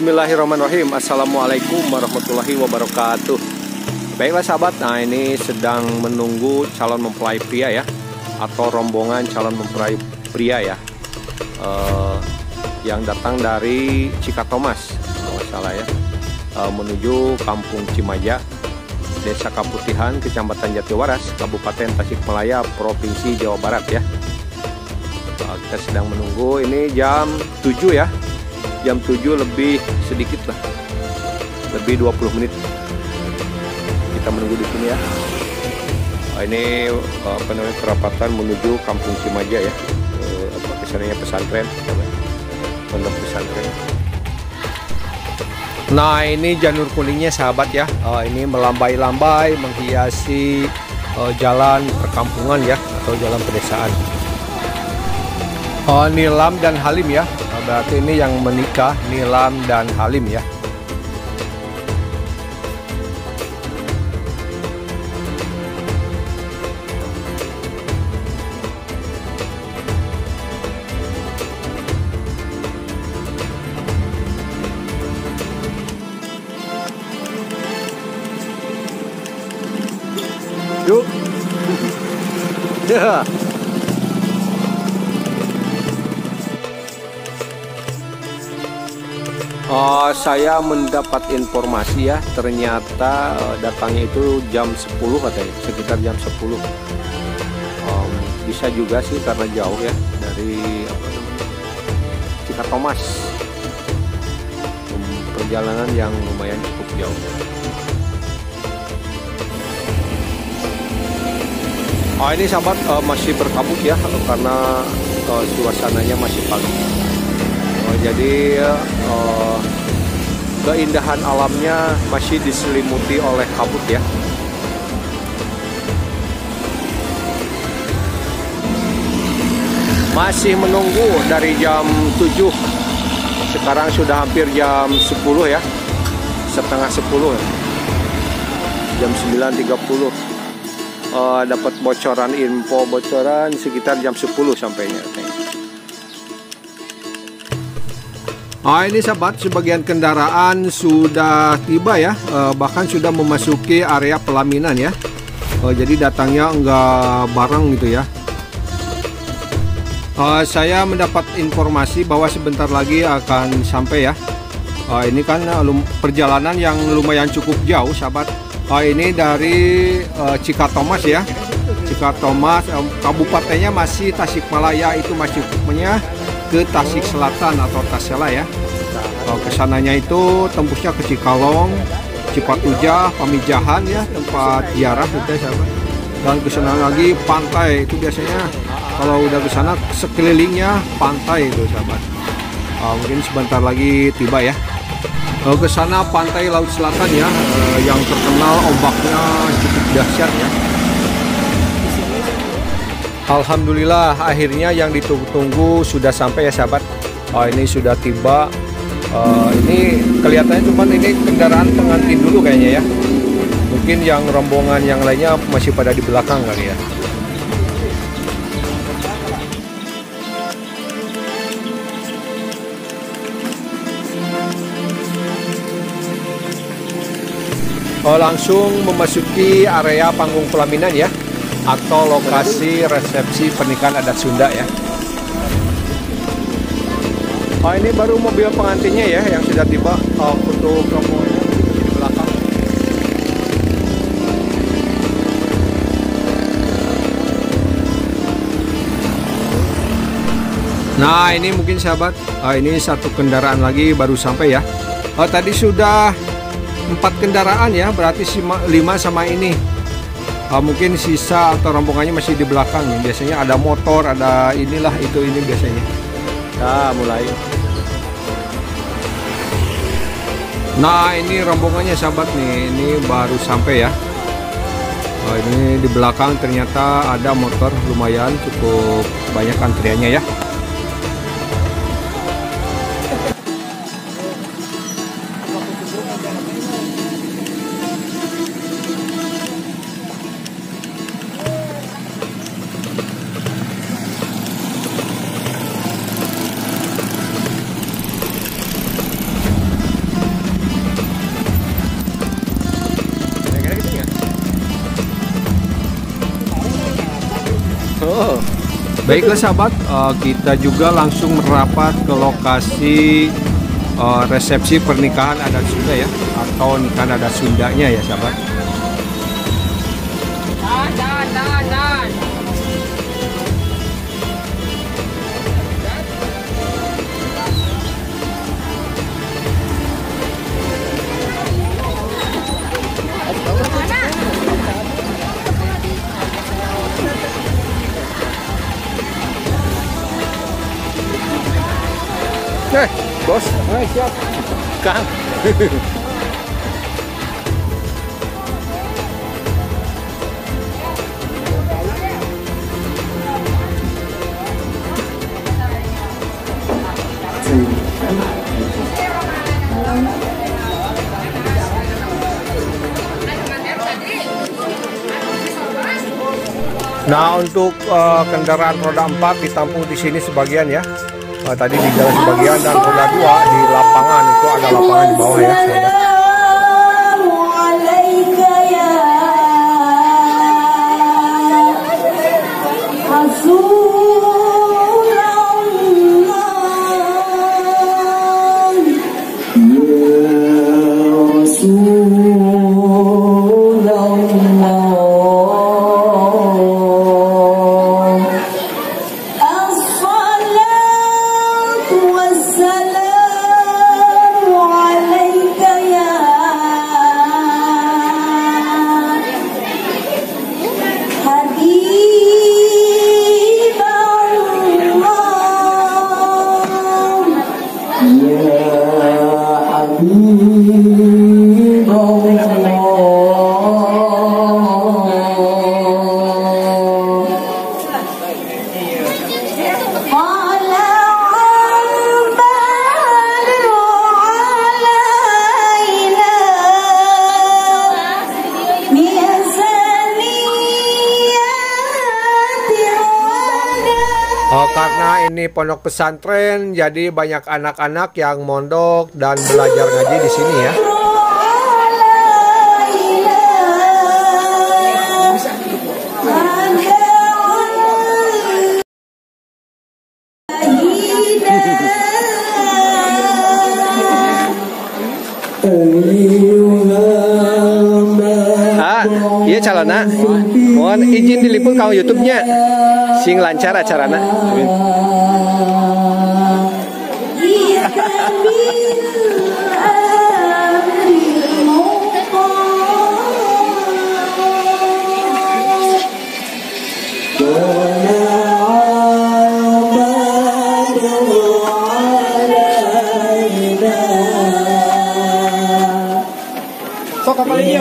Bismillahirrahmanirrahim. Assalamualaikum warahmatullahi wabarakatuh. Baiklah sahabat, nah ini sedang menunggu calon mempelai pria ya, atau rombongan calon mempelai pria ya, yang datang dari Cikatomas kalau salah ya, menuju Kampung Cimaja, Desa Kaputihan, Kecamatan Jatiwaras, Kabupaten Tasikmalaya, Provinsi Jawa Barat ya. Kita sedang menunggu, ini jam 7 ya, jam 7 lebih sedikit lah, lebih 20 menit kita menunggu di sini ya. Ini apa namanya, kerapatan menuju Kampung Cimaja ya, kesannya pesantren, pondok pesantren. Nah ini janur kuningnya sahabat ya, ini melambai-lambai menghiasi jalan perkampungan ya, atau jalan pedesaan. Nilam dan Halim ya, berarti ini yang menikah, Nilam dan Halim ya. Yuk. Ya. Saya mendapat informasi ya, ternyata datangnya itu jam 10 katanya, sekitar jam 10. Bisa juga sih karena jauh ya dari apa namanya, Cikatomas. Perjalanan yang lumayan cukup jauh. Ini sahabat masih berkabut ya, karena suasananya masih pagi. Jadi keindahan alamnya masih diselimuti oleh kabut ya. Masih menunggu dari jam 7. Sekarang sudah hampir jam 10 ya, setengah 10 ya. Jam 9.30. Dapat bocoran sekitar jam 10 sampainya. Ini sahabat, sebagian kendaraan sudah tiba ya, bahkan sudah memasuki area pelaminan ya. Jadi datangnya enggak bareng gitu ya. Saya mendapat informasi bahwa sebentar lagi akan sampai ya. Ini kan perjalanan yang lumayan cukup jauh sahabat. Ini dari Cikatomas ya. Cikatomas, kabupatennya masih Tasikmalaya, itu masih punya ke Tasik Selatan atau Tasela ya. Kesananya itu tembusnya ke Cikalong, Cipatujah, Pamijahan ya, tempat ziarah gitu ya sahabat. Dan kesana lagi pantai, itu biasanya kalau udah kesana sekelilingnya pantai itu sahabat. Mungkin sebentar lagi tiba ya. Kesana pantai Laut Selatan ya, yang terkenal ombaknya cukup dahsyat ya. Alhamdulillah akhirnya yang ditunggu-tunggu sudah sampai ya sahabat. Ini sudah tiba. Ini kelihatannya cuman ini kendaraan pengantin dulu kayaknya ya. Mungkin yang rombongan yang lainnya masih pada di belakang kali ya. Langsung memasuki area panggung pelaminan ya, atau lokasi resepsi pernikahan adat Sunda ya. Ini baru mobil pengantinnya ya yang sudah tiba, untuk rombongannya di belakang. Nah ini mungkin sahabat, ini satu kendaraan lagi baru sampai ya. Tadi sudah 4 kendaraan ya, berarti 5 sama ini. Mungkin sisa atau rombongannya masih di belakang ya. Biasanya ada motor, ada inilah ini biasanya. Nah mulai. Nah ini rombongannya sahabat nih, ini baru sampai ya. Ini di belakang ternyata ada motor, lumayan cukup banyak antriannya ya. Oh. Baiklah sahabat, kita juga langsung merapat ke lokasi resepsi pernikahan adat Sunda ya, atau nikahan adat Sundanya ya sahabat. Bos, siap. Kang. Nah, untuk kendaraan roda 4 ditampung di sini sebagian ya. Tadi di jalan sebagian, dan roda 2 di lapangan, itu ada lapangan di bawah ya sahabat. Karena ini pondok pesantren, jadi banyak anak-anak yang mondok dan belajar ngaji di sini ya. Iya calona, mohon izin diliput kau YouTube-nya, sing lancar acarana. So kapal ini.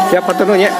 Siapa penuhnya?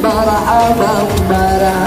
Marhaban, marhaban.